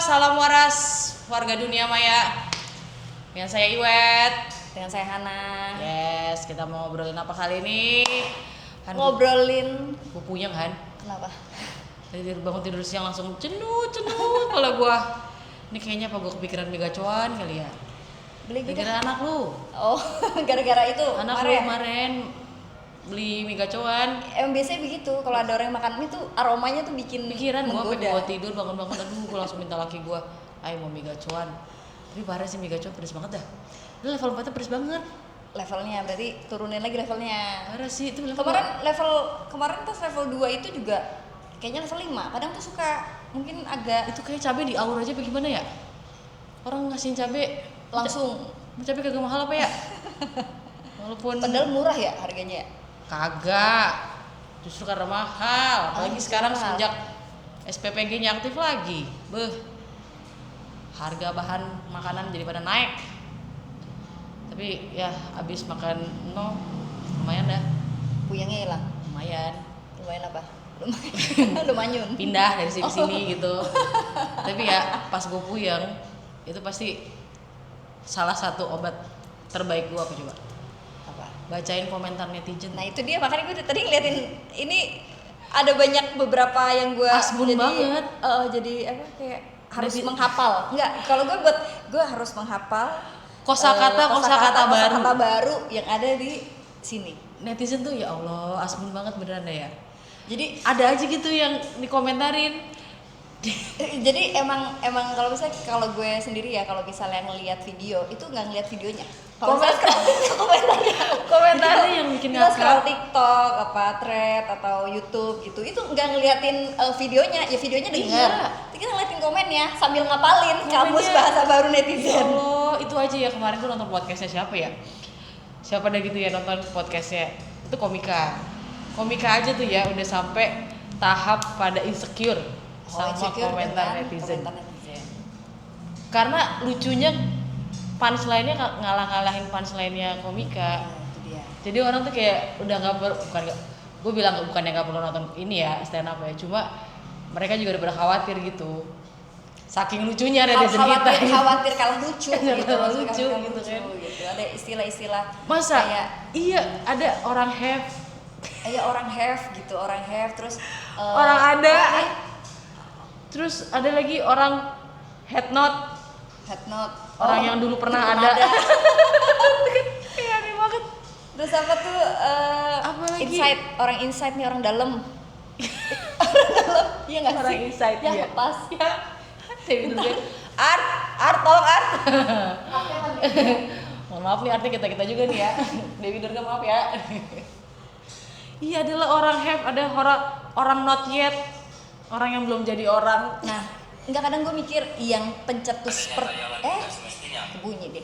salam waras warga dunia maya. Dengan saya Iwet. Dengan saya Hana. Yes, kita mau ngobrolin apa kali ini? Ngobrolin puyeng Han. kenapa? Tadi bangun tidur siang langsung cenut kepala gua. Ini kayaknya apa gua kepikiran megacuan kali ya? Beli gitu. Gara-gara anak lu. Oh, gara-gara itu. Anak lu kemarin beli megacuan. Emang biasanya begitu, kalau ada orang yang makan mie tuh aromanya tuh bikin pikiran gua menggoda. gua tidur bangun-bangun aduh gua langsung minta laki gua, "Ayo mau megacuan." Tapi parah sih megacuan pedes banget dah. Lu level 4 pedes banget. Levelnya berarti turunin lagi levelnya. Parah sih itu level. Kemarin pas level 2 itu juga kayaknya level 5. Kadang tuh suka mungkin agak itu kayak cabai di aur aja bagaimana ya? Orang ngasihin cabai langsung cabai kagak mahal apa ya? Walaupun padahal murah ya harganya. Kagak. Justru karena mahal. Apalagi sekarang mahal. sejak SPPG-nya aktif lagi. Harga bahan makanan jadi pada naik. Tapi ya abis makan lumayan dah. Puyengnya hilang. Lumayan Apa? Lumayan. Pindah dari sini gitu. Tapi ya pas gue puyeng itu pasti salah satu obat terbaik gue apa coba? Apa? Bacain komentar netizen. Nah itu dia, makanya gue tadi ngeliatin ini ada banyak beberapa yang gue Asbun banget. Jadi apa kayak harus menghafal. Enggak, kalau gue harus menghafal kosakata baru yang ada di sini. Netizen tuh ya Allah asbun banget beneran deh ya. Jadi ada aja gitu yang dikomentarin. Jadi emang kalau misalnya kalau gue sendiri ya, kalau misalnya ngelihat video itu nggak ngelihat videonya. Kalau komentarnya yang bikin ngakak. Scroll TikTok, thread atau YouTube gitu, itu nggak ngeliatin videonya, ya videonya denger. Kita ngeliatin komennya sambil ngapalin kamus bahasa baru netizen. Ya Allah, itu aja ya. Kemarin gue nonton podcastnya siapa ya? Siapa dah gitu ya nonton podcastnya? Itu komika aja tuh ya udah sampai tahap pada insecure sama komentar netizen. Karena lucunya punchline-nya ngalah-ngalahin punchline-nya komika. Itu dia. Jadi orang tuh kayak udah gue bilang bukannya nggak perlu nonton ini ya stand up ya, cuma mereka juga udah pada khawatir gitu. Saking lucunya netizen kita. Khawatir kalah lucu gitu. Kalah lucu gitu kan. Gitu. Ada istilah-istilah masa kayak iya ada orang have. Orang have terus orang ada. Terus ada lagi orang head not. Orang yang dulu pernah ada. Kayak aneh banget. Terus apa tuh apa lagi? Insight nih, orang dalam. Iya nggak sih? Orang insight ya. Ya Pas ya. Art tolong Art. Mohon maaf nih artinya kita juga nih ya. Dewi Durga maaf ya. Iya adalah orang have, ada orang not yet, orang yang belum jadi orang. Nah, enggak, kadang gue mikir yang pencetus bunyi deh.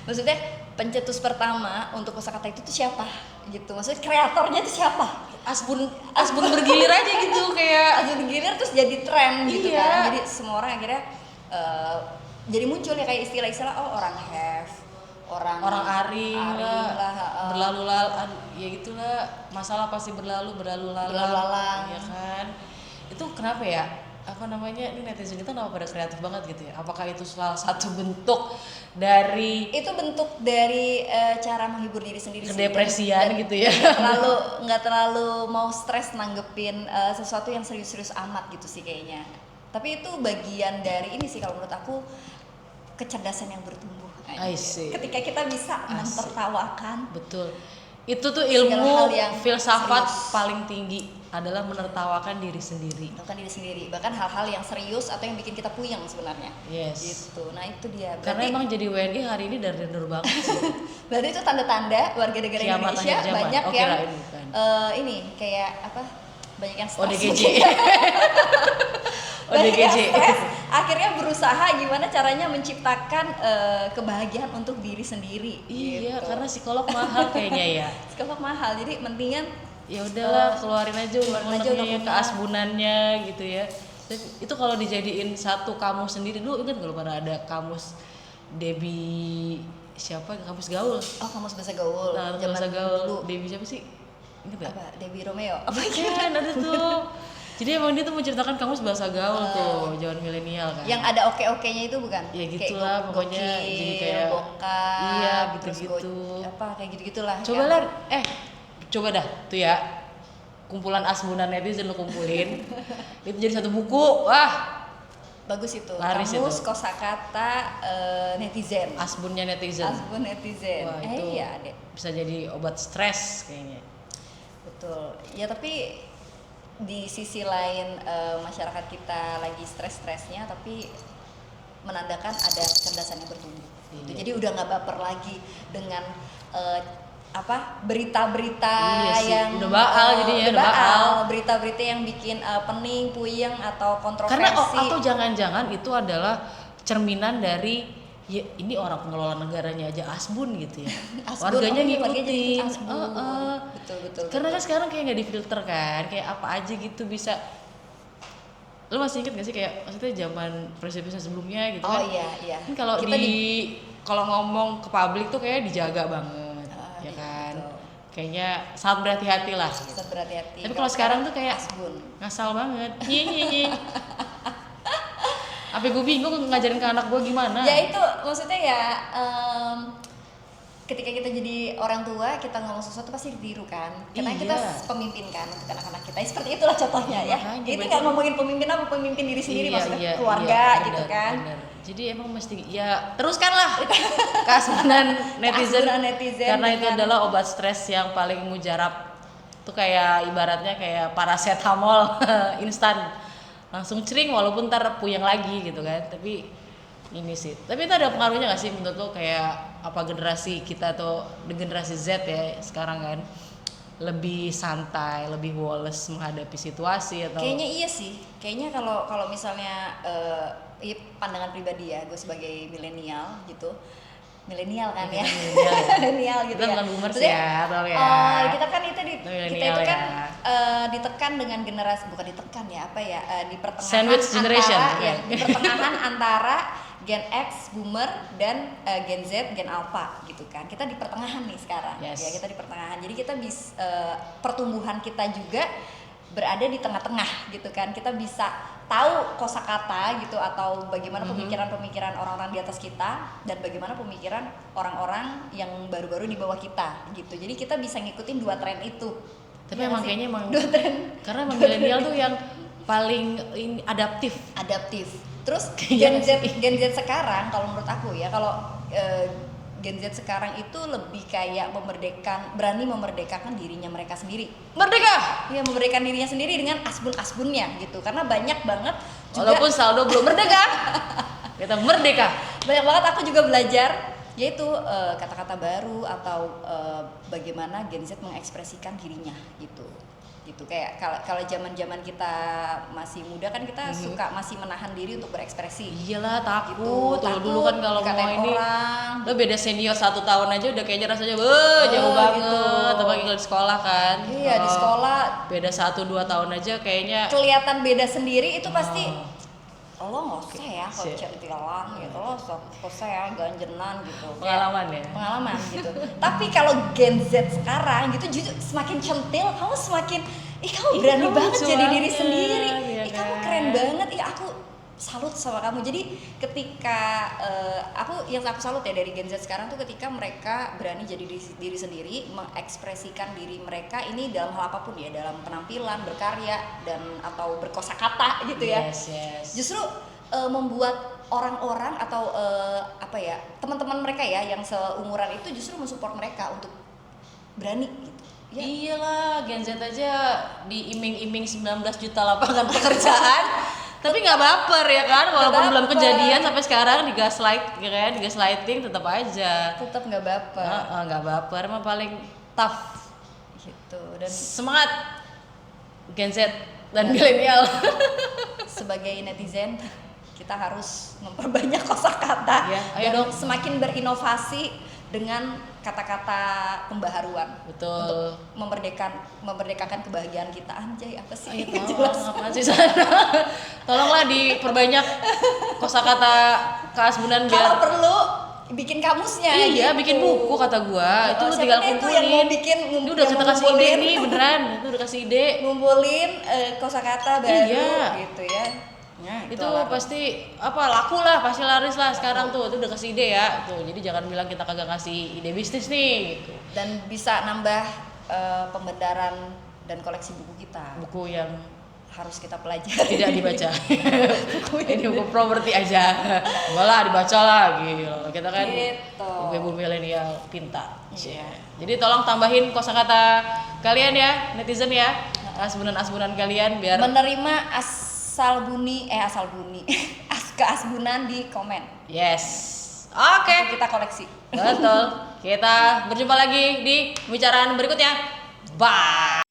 Maksudnya pencetus pertama untuk kosakata itu tuh siapa? Gitu. Maksudnya kreatornya itu siapa? Asbun bergilir aja gitu kayak asbun bergilir terus jadi tren gitu iya. kan. Jadi semua orang akhirnya jadi muncul ya kayak istilah-istilah orang have, orang aring lah, berlalu lalang, ya gitulah, masalah pasti berlalu lalang, ya kan? Itu kenapa ya? Apa namanya? Ini netizen kita kenapa pada kreatif banget gitu ya? Apakah itu salah satu bentuk dari cara menghibur diri sendiri, kedepresian gitu ya? Nggak terlalu mau stres nanggepin sesuatu yang serius-serius amat gitu sih kayaknya. Tapi itu bagian dari ini sih kalau menurut aku, kecerdasan yang bertumbuh. Ketika kita bisa menertawakan. Betul. Itu tuh ilmu filsafat serius. Paling tinggi adalah menertawakan diri sendiri. Bahkan hal-hal yang serius atau yang bikin kita puyeng sebenarnya. Yes. Gitu. Nah itu dia. Karena emang jadi WNI hari ini dar-dar banget sih. Berarti itu tanda-tanda warga negara Indonesia banyak yang ini kayak apa? Banyak yang stres. ODGJ. Akhirnya berusaha gimana caranya menciptakan kebahagiaan untuk diri sendiri. Iya, gitu. karena psikolog mahal kayaknya ya. Psikolog mahal, jadi mendingan ya udahlah keluarin aja unek-uneknya, keasbunannya gitu ya. Dan itu kalau dijadiin satu kamus sendiri, dulu ingat kalau pernah ada kamus Debbie siapa, kamus gaul. Oh, kamus bahasa gaul. Nah, bahasa gaul. Debbie siapa sih? Ingat gak? Apa? Debbie Romeo. Apa kan ada tuh. Jadi emang dia tuh menceritakan kamus bahasa gaul tuh zaman milenial kan. Yang ada oke-oke-nya itu bukan? Ya gitulah pokoknya jadi kayak bokap, iya terus gitu-gitu. Kayak gitu-gitulah. Coba lah coba dah tuh ya. Kumpulan asbunan netizen lo kumpulin. Itu jadi satu buku. Wah, bagus itu. Laris Kamus itu. kosakata netizen. Asbunnya netizen. Asbun netizen. Wah, itu iya deh. bisa jadi obat stres kayaknya. Betul. Ya tapi di sisi lain masyarakat kita lagi stres-stresnya, tapi menandakan ada kecerdasan yang bertumbuh. Gitu. Jadi udah nggak baper lagi dengan berita-berita yang udah baal jadinya, udah baal. Berita-berita yang bikin pening, puyeng atau kontroversi. Karena atau jangan-jangan itu adalah cerminan dari ya ini orang pengelola negaranya aja asbun gitu ya. Warganya ngikutin. Betul. Karena kan sekarang kayak nggak difilter kan, kayak apa aja gitu bisa. Lu masih inget gak sih kayak maksudnya zaman presiden sebelumnya gitu kan? Oh iya. Kan kalau kalau ngomong ke publik tuh kayak dijaga banget. Ya kan, kayaknya sangat berhati-hati lah. Gitu. Sangat berhati-hati. Tapi kalau sekarang tuh kayak asbun. Ngasal banget. Apa gue bingung ngajarin ke anak gue gimana? Ya itu maksudnya ya ketika kita jadi orang tua, kita ngomong sesuatu pasti ditiru kan. Karena kita pemimpin kan untuk anak-anak kita. Seperti itulah contohnya ya. Itu nggak ngomongin pemimpin apa, pemimpin diri sendiri maksudnya keluarga gitu kan. Bener. Jadi emang mesti ya teruskanlah keasbunan netizen. Karena itu adalah obat stres yang paling mujarab. Itu kayak ibaratnya kayak paracetamol instan. Langsung cering walaupun ntar puyeng lagi gitu kan. Tapi ini sih. Tapi itu ada pengaruhnya nggak sih menurut lo kayak apa generasi kita atau generasi Z ya sekarang kan lebih santai, lebih woles menghadapi situasi atau? Kayaknya iya sih. Kayaknya kalau misalnya pandangan pribadi ya, gue sebagai milenial gitu. Milenial kan ya. Milenial gitu kita ya. Bukan boomers ya, tau ya. Kita kan kita itu kan ditekan dengan generasi, bukan ditekan ya, di pertengahan sandwich generation di pertengahan antara Gen X, Boomer, dan Gen Z, Gen Alpha gitu kan. Kita di pertengahan nih sekarang. Yes. Ya, kita di pertengahan. Jadi kita pertumbuhan kita juga berada di tengah-tengah gitu kan. Kita bisa tahu kosakata gitu atau bagaimana pemikiran-pemikiran orang-orang di atas kita dan bagaimana pemikiran orang-orang yang baru-baru di bawah kita gitu. Jadi kita bisa ngikutin dua tren itu. Tapi emang kayaknya dua tren. Karena emang milenial tuh yang paling adaptif. Terus Gen Z sekarang kalau menurut aku ya, kalau Gen Z sekarang itu lebih kayak berani memerdekakan dirinya mereka sendiri. Merdeka! Iya, memerdekakan dirinya sendiri dengan asbun-asbunnya gitu. Karena banyak banget juga, walaupun saldo belum merdeka. Kita merdeka. Banyak banget aku juga belajar yaitu kata-kata baru atau bagaimana Gen Z mengekspresikan dirinya gitu kayak kalau zaman kita masih muda kan kita suka masih menahan diri untuk berekspresi. Iyalah takut gitu. Dulu kan kalau mau ini lo beda senior 1 tahun aja udah kayaknya rasanya jauh banget gitu. Apalagi kalau di sekolah kan. Iya, di sekolah beda 1-2 tahun aja kayaknya kelihatan beda sendiri. Itu pasti lo nggak usah ya kalau centilan gitu, lo nggak usah ya ganjenan gitu, pengalaman gitu. Tapi kalau Gen Z sekarang gitu justru semakin centil, kamu semakin kamu berani banget jadi diri sendiri, kamu keren banget, aku salut sama kamu. Jadi ketika aku salut ya dari Gen Z sekarang tuh ketika mereka berani jadi diri sendiri, mengekspresikan diri mereka ini dalam hal apapun ya, dalam penampilan, berkarya dan atau berkosakata gitu ya. Yes. Justru membuat orang-orang atau teman-teman mereka ya yang seumuran itu justru mensupport mereka untuk berani gitu. Ya. Iyalah, Gen Z aja diiming-iming 19 juta lapangan pekerjaan. Tapi nggak baper ya kan, walaupun belum kejadian sampai sekarang digaslighting tetap aja. Tetap nggak baper. Nggak baper, emang paling tough. Gitu. Dan semangat Gen Z dan milenial. Sebagai netizen kita harus memperbanyak kosakata dan semakin berinovasi dengan kata-kata pembaharuan. Betul. Untuk memerdekakan kebahagiaan kita. Anjay, apa sih? Apaan sih sana? Tolonglah diperbanyak kosakata keasbunan biar kalau perlu bikin kamusnya. Iya, gitu. bikin buku kata gua. Itu lu Siapa tinggal tahu itu kumpulin. yang mau bikin Ini udah kita kasih ide nih beneran. Itu udah kasih ide. ngumpulin kosakata baru Iya. gitu ya. Nah, Itu pasti laku lah, pasti laris lah sekarang tuh. Itu udah kasih ide ya. Tuh, jadi jangan bilang kita kagak ngasih ide bisnis nih gitu. Dan bisa nambah pembedaran dan koleksi buku kita. Buku yang Harus kita pelajari. tidak dibaca. Ini buku properti aja. Malah dibaca lagi. Kita kan Gitu. ibu milenial pintar. Iya. Jadi tolong tambahin kosakata kalian ya, netizen ya. Asbunan-asbunan kalian biar Menerima asal bunyi keasbunan di komen. yes. Oke. Kita koleksi. Betul. Kita berjumpa lagi di pembicaraan berikutnya. Bye.